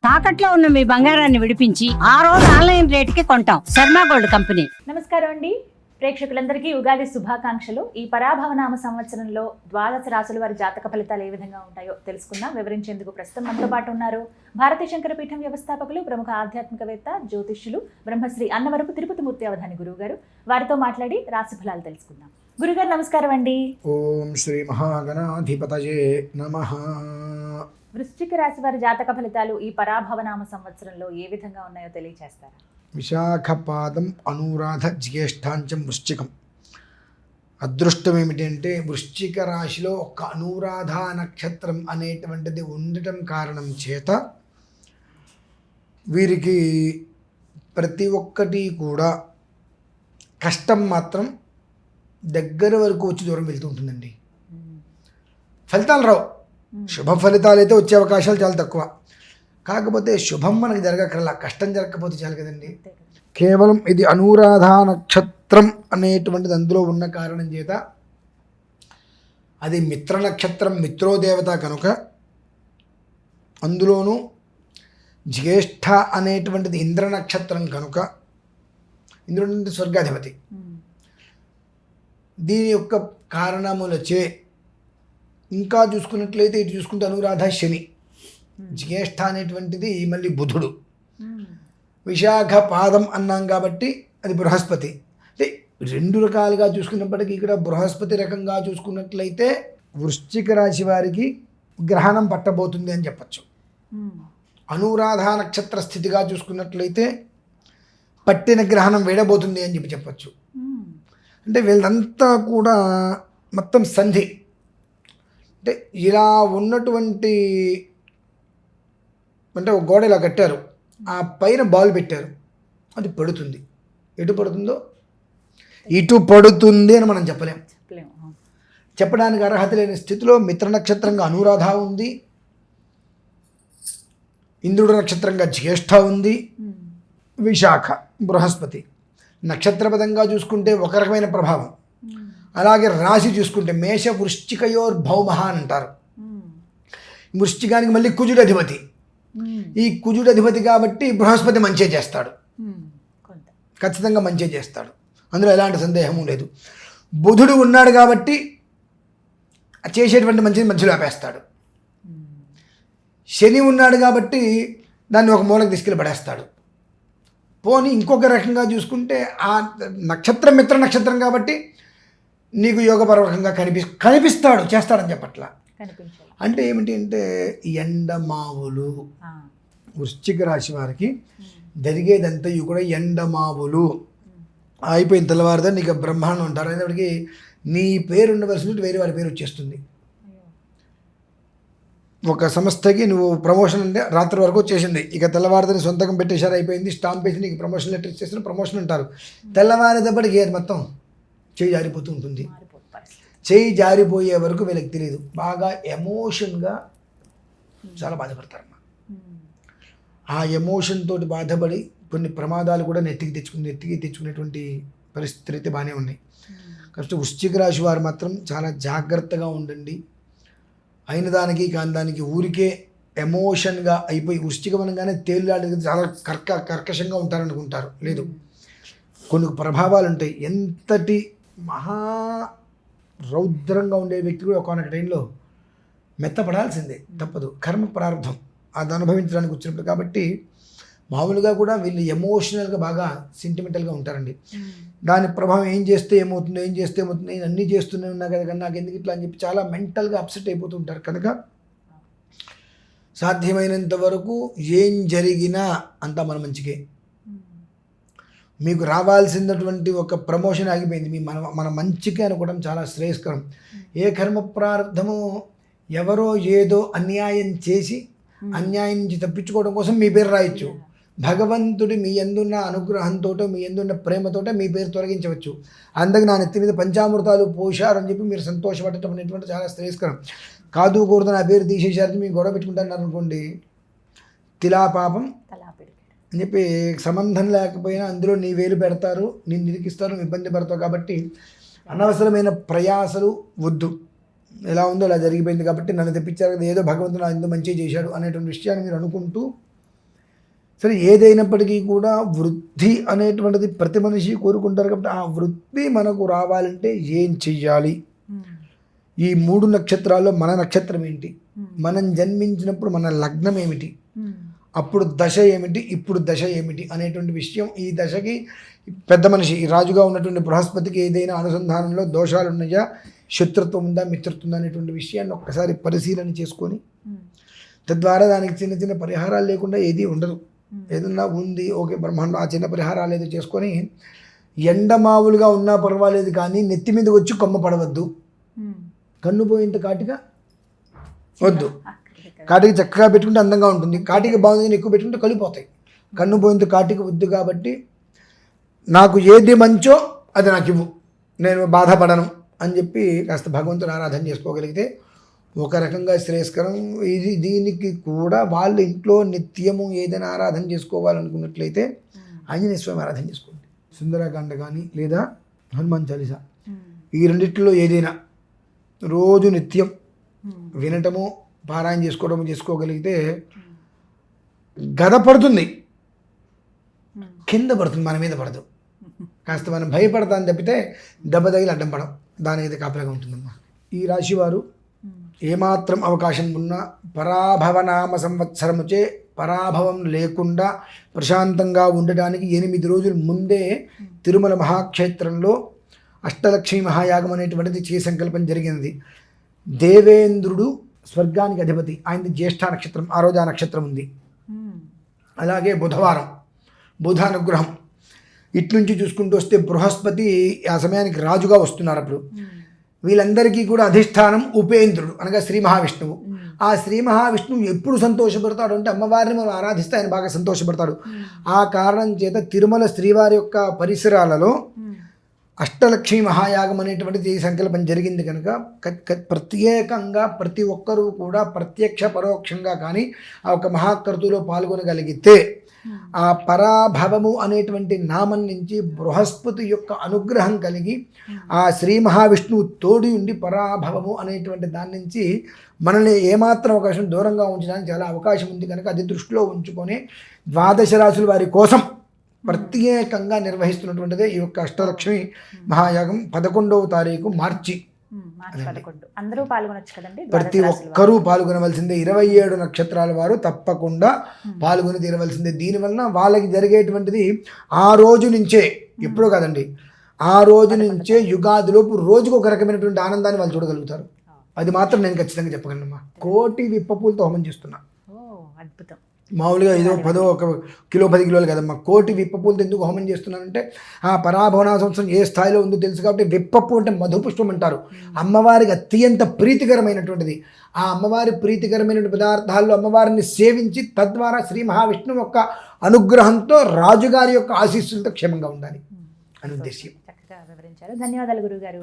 తాకట్లో ఉన్న మీ బంగారాన్ని విడిపించి ఆ రోజు ఆన్లైన్ రేటుకి కొంటాం. Sharma gold company. నమస్కారం అండి ప్రేక్షకులందరికీ ఉగాది శుభాకాంక్షలు. ఈ పరాభవనామ సంవత్సరంలో ద్వాదశ రాశుల వారి జాతక ఫలితాలు ఏ విధంగా ఉంటాయో తెలుసుకుందాం. వివరించేందుకు ప్రస్తుతం మనతో పాటు ఉన్నారు భారతీయ శంకర పీఠం వ్యవస్థాపకులు, ప్రముఖ ఆధ్యాత్మికవేత్త, జ్యోతిష్యులు, బ్రహ్మశ్రీ అన్నవరపు తిరుపతి మూర్తి అవధాని గురువు గారు. వారితో మాట్లాడి రాశి ఫలాలు తెలుసుకుందాం. గురుగారు నమస్కారం అండి. ఓం శ్రీ మహాగణాధిపతయే నమః. వృశ్చిక రాశి వారి జాతక ఫలితాలు ఈ పరాభవనామ సంవత్సరంలో ఏ విధంగా ఉన్నాయో తెలియజేస్తారా? విశాఖపాదం అనురాధ జ్యేష్ఠాంచం వృశ్చికం. అదృష్టం ఏమిటంటే వృశ్చిక రాశిలో ఒక అనురాధ నక్షత్రం అనేటువంటిది ఉండటం కారణం చేత వీరికి ప్రతి ఒక్కటి కూడా కష్టం మాత్రం దగ్గర వరకు వచ్చి దూరం వెళ్తూ ఉంటుందండి. ఫలితాలు రావు, శుభ ఫలితాలు అయితే వచ్చే అవకాశాలు చాలా తక్కువ. కాకపోతే శుభం మనకి జరగక్కర్లా, కష్టం జరగకపోతే చాలు కదండి. కేవలం ఇది అనురాధ నక్షత్రం అనేటువంటిది అందులో ఉన్న కారణం చేత అది మిత్ర నక్షత్రం, మిత్రోదేవత కనుక అందులోనూ జ్యేష్ఠ అనేటువంటిది ఇంద్ర నక్షత్రం కనుక ఇంద్రుడి స్వర్గాధిపతి. దీని యొక్క కారణములచే ఇంకా చూసుకున్నట్లయితే ఇటు చూసుకుంటే అనురాధ శని, జ్యేష్ఠ అనేటువంటిది మళ్ళీ బుధుడు, విశాఖ పాదం అన్నాం కాబట్టి అది బృహస్పతి. అంటే రెండు రకాలుగా చూసుకున్నప్పటికీ ఇక్కడ బృహస్పతి రకంగా చూసుకున్నట్లయితే వృశ్చిక రాశి వారికి గ్రహణం పట్టబోతుంది అని చెప్పచ్చు. అనురాధ నక్షత్ర స్థితిగా చూసుకున్నట్లయితే పట్టిన గ్రహణం వేడబోతుంది అని చెప్పచ్చు. అంటే వీళ్ళంతా కూడా మొత్తం సంధి, అంటే ఇలా ఉన్నటువంటి అంటే ఒక గోడ ఇలా కట్టారు, ఆ పైన బాల్ పెట్టారు, అది పడుతుంది. ఎటు పడుతుందో ఇటు పడుతుంది అని మనం చెప్పలేం. చెప్పడానికి అర్హత లేని స్థితిలో మిత్ర నక్షత్రంగా అనురాధ ఉంది, ఇంద్రుడు నక్షత్రంగా జ్యేష్ఠ ఉంది, విశాఖ బృహస్పతి. నక్షత్రపదంగా చూసుకుంటే ఒక రకమైన ప్రభావం, అలాగే రాశి చూసుకుంటే మేష వృశ్చికయోర్ భౌమహ అని అంటారు. వృశ్చికానికి మళ్ళీ కుజుడు అధిపతి. ఈ కుజుడు అధిపతి కాబట్టి బృహస్పతి మంచి చేస్తాడు, ఖచ్చితంగా మంచి చేస్తాడు, అందులో ఎలాంటి సందేహము లేదు. బుధుడు ఉన్నాడు కాబట్టి చేసేటువంటి మంచిని మధ్యలో ఆపేస్తాడు. శని ఉన్నాడు కాబట్టి దాన్ని ఒక మూలకు తీసుకెళ్ళి పడేస్తాడు. పోనీ ఇంకొక రకంగా చూసుకుంటే ఆ నక్షత్రం మిత్ర నక్షత్రం కాబట్టి నీకు యోగపరకంగా కనిపిస్తాడు, చేస్తాడని చెప్పట్లా. అంటే ఏమిటి అంటే ఎండమావులు వృశ్చిక రాశి వారికి జరిగేదంతా కూడా ఎండమావులు అయిపోయిన తెల్లవారిదా నీకు బ్రహ్మాండం ఉంటారు. అనేప్పటికీ నీ పేరు ఉండవలసింది వేరే వారి పేరు వచ్చేస్తుంది. ఒక సంస్థకి నువ్వు ప్రమోషన్ అంటే రాత్రి వరకు వచ్చేసింది, ఇక తెల్లవారిదని సొంతకం పెట్టేశారు, అయిపోయింది, స్టాంప్ వేసి నీకు ప్రమోషన్ లెటర్ ఇచ్చేసిన ప్రమోషన్ అంటారు. తెల్లవారేటప్పటికి అది మొత్తం చేయి జారిపోతూ ఉంటుంది. చేయి జారిపోయే వరకు వీళ్ళకి తెలియదు, బాగా ఎమోషన్గా చాలా బాధపడతారమ్మా. ఆ ఎమోషన్ తోటి బాధపడి కొన్ని ప్రమాదాలు కూడా నెత్తికి తెచ్చుకునేటువంటి పరిస్థితులు బాగానే ఉన్నాయి. కాబట్టి వృశ్చిక రాశి వారు మాత్రం చాలా జాగ్రత్తగా ఉండండి. అయిన దానికి కాని దానికి ఊరికే ఎమోషన్గా అయిపోయి వృశ్చికం అనగానే తేలిలాంటి చాలా కర్కశంగా ఉంటారనుకుంటారు. లేదు, కొన్ని ప్రభావాలు ఉంటాయి. ఎంతటి మహా రౌద్రంగా ఉండే వ్యక్తి కూడా ఒకనొక టైంలో మెత్తపడాల్సిందే, తప్పదు, కర్మ ప్రారంభం అది అనుభవించడానికి వచ్చినప్పుడు. కాబట్టి మామూలుగా కూడా వీళ్ళు ఎమోషనల్గా బాగా సెంటిమెంటల్గా ఉంటారండి. దాని ప్రభావం ఏం చేస్తే ఏమవుతుందో, నేను అన్నీ చేస్తూనే ఉన్నా కదా నాకు ఎందుకు ఇట్లా అని చెప్పి చాలా మెంటల్గా అప్సెట్ అయిపోతూ ఉంటారు. కనుక సాధ్యమైనంత వరకు ఏం జరిగినా అంతా మన మంచికే. మీకు రావాల్సినటువంటి ఒక ప్రమోషన్ ఆగిపోయింది, మన మంచికే అనుకోవడం చాలా శ్రేయస్కరం. ఏ కర్మ ప్రారంధము ఎవరో ఏదో అన్యాయం చేసి అన్యాయం నుంచి తప్పించుకోవడం కోసం మీ పేరు రాయొచ్చు. భగవంతుడి మీ ఎందున్న అనుగ్రహంతో, మీ ఎందున్న ప్రేమతో మీ పేరు తొలగించవచ్చు. అందుకు నా నెత్తి మీద పంచామృతాలు పోశారని చెప్పి మీరు సంతోషపడటం అనేటువంటి చాలా శ్రేయస్కరం. కాదు కూడదు నా పేరు తీసేశారని మీరు గొడవ పెట్టుకుంటున్నారు అనుకోండి, తిలాపాపం అని చెప్పి సంబంధం లేకపోయినా అందులో నీ వేలు పెడతారు, నేను నిరికిస్తారు, ఇబ్బంది పడతావు. కాబట్టి అనవసరమైన ప్రయాసలు వద్దు. ఎలా ఉందో అలా జరిగిపోయింది కాబట్టి నన్ను తెప్పించారు కదా, ఏదో భగవంతుడు నా ఎందుకు మంచిగా చేశాడు అనేటువంటి విషయాన్ని మీరు అనుకుంటూ సరే ఏదైనప్పటికీ కూడా వృద్ధి అనేటువంటిది ప్రతి మనిషి కోరుకుంటారు కాబట్టి ఆ వృద్ధి మనకు రావాలంటే ఏం చెయ్యాలి? ఈ 3 నక్షత్రాల్లో మన నక్షత్రం ఏంటి, మనం జన్మించినప్పుడు మన లగ్నం ఏమిటి, అప్పుడు దశ ఏమిటి, ఇప్పుడు దశ ఏమిటి అనేటువంటి విషయం, ఈ దశకి పెద్ద మనిషి ఈ రాజుగా ఉన్నటువంటి బృహస్పతికి ఏదైనా అనుసంధానంలో దోషాలు ఉన్నాయా, శత్రుత్వం ఉందా, మిత్రత్వం ఉందా అనేటువంటి విషయాన్ని ఒక్కసారి పరిశీలన చేసుకొని తద్వారా దానికి చిన్న చిన్న పరిహారాలు లేకుండా ఏది ఉండదు. ఏదన్నా ఉంది ఓకే బ్రహ్మాండం, ఆ చిన్న పరిహారాలు ఏదో చేసుకొని ఎండమావులుగా ఉన్నా పర్వాలేదు కానీ నెత్తి మీద వచ్చి కొమ్మ పడవద్దు. కన్ను పోయేంత కాటిగా వద్దు. కాటికి చక్కగా పెట్టుకుంటే అందంగా ఉంటుంది, కాటికి బాగుంది ఎక్కువ పెట్టుకుంటే కలిపోతాయి. కన్ను పోయేంత కాటికి వద్దు. కాబట్టి నాకు ఏది మంచో అది నాకు ఇవ్వు, నేను బాధపడను అని చెప్పి కాస్త భగవంతుని ఆరాధన చేసుకోగలిగితే ఒక రకంగా శ్రేయస్కరం. ఇది దీనికి కూడా వాళ్ళు ఇంట్లో నిత్యము ఏదైనా ఆరాధన చేసుకోవాలనుకున్నట్లయితే ఆంజనేయ స్వామి ఆరాధన చేసుకోండి. సుందరకాండ కానీ లేదా హనుమాన్ చాలీసా, ఈ రెండిట్లో ఏదైనా రోజు నిత్యం వినటము పారాయణ చేసుకోవడము చేసుకోగలిగితే గద పడుతుంది, కింద పడుతుంది, మన మీద పడదు. కాస్త మనం భయపడతాను తప్పితే దెబ్బ తగిలి అడ్డం పడం, దానికి కాపలాగా ఉంటుందమ్మా. ఈ రాశివారు ఏమాత్రం అవకాశం ఉన్నా పరాభవనామ సంవత్సరముచే పరాభవం లేకుండా ప్రశాంతంగా ఉండడానికి 8 రోజుల ముందే తిరుమల మహాక్షేత్రంలో అష్టలక్ష్మి మహాయాగం అనేటువంటిది చేసే సంకల్పం జరిగినది. దేవేంద్రుడు స్వర్గానికి అధిపతి, ఆయనది జ్యేష్ఠ నక్షత్రం, ఆ రోజు ఆ నక్షత్రం ఉంది. అలాగే బుధవారం బుధానుగ్రహం, ఇట్నుంచి చూసుకుంటూ వస్తే బృహస్పతి ఆ సమయానికి రాజుగా వస్తున్నారు. అప్పుడు వీళ్ళందరికీ కూడా అధిష్టానం ఉపేంద్రుడు అనగా శ్రీ మహావిష్ణువు. ఆ శ్రీ మహావిష్ణువు ఎప్పుడు సంతోషపడతాడు అంటే అమ్మవారిని మనం ఆరాధిస్తే ఆయన బాగా సంతోషపడతాడు. ఆ కారణం చేత తిరుమల శ్రీవారి యొక్క పరిసరాలలో అష్టలక్ష్మి మహాయాగం అనేటువంటిది ఈ సంకల్పం జరిగింది కనుక ప్రత్యేకంగా ప్రతి ఒక్కరూ కూడా ప్రత్యక్ష పరోక్షంగా కానీ ఆ ఒక మహాకర్తులో పాల్గొనగలిగితే ఆ పరాభవము అనేటువంటి నామం నుంచి బృహస్పతి యొక్క అనుగ్రహం కలిగి ఆ శ్రీ మహావిష్ణువు తోడి ఉండి పరాభవము అనేటువంటి దాని నుంచి మనల్ని ఏమాత్రం అవకాశం దూరంగా ఉంచడానికి చాలా అవకాశం ఉంది కనుక అది దృష్టిలో ఉంచుకొని 12 రాశుల వారి కోసం ప్రత్యేకంగా నిర్వహిస్తున్నటువంటిదే ఈ యొక్క అష్టలక్ష్మి మహాయాగం 11వ తారీఖు మార్చి. అందరూ పాల్గొనొచ్చు కదండి, ప్రతి ఒక్కరూ పాల్గొనవలసిందే. 27 నక్షత్రాల వారు తప్పకుండా పాల్గొని తీరవలసిందే. దీనివలన వాళ్ళకి జరిగేటువంటిది ఆ రోజు నుంచే, ఎప్పుడో కాదండి, ఆ రోజు నుంచే యుగాదిలోపు రోజుకు ఒక రకమైనటువంటి ఆనందాన్ని వాళ్ళు చూడగలుగుతారు. అది మాత్రం నేను ఖచ్చితంగా చెప్పగలనమ్మా. 1,000,000 విప్పపూలతో హోమం చేస్తున్నా. అద్భుతం. మామూలుగా ఏదో 1 కిలో 10 కిలోలు కదమ్మా, 1,000,000 విప్పపూలతో ఎందుకు హోమం చేస్తున్నానంటే ఆ పరాభవన సంవత్సరం ఏ స్థాయిలో ఉందో తెలుసు కాబట్టి. విప్పపు అంటే మధుపుష్పం అంటారు, అమ్మవారికి అత్యంత ప్రీతికరమైనటువంటిది. ఆ అమ్మవారి ప్రీతికరమైన పదార్థాల్లో అమ్మవారిని సేవించి తద్వారా శ్రీ మహావిష్ణువు యొక్క అనుగ్రహంతో రాజుగారి యొక్క ఆశీస్సులతో క్షేమంగా ఉండాలి అని ఉద్దేశ్యం. చక్కగా వివరించారు. ధన్యవాదాలు గురుగారు.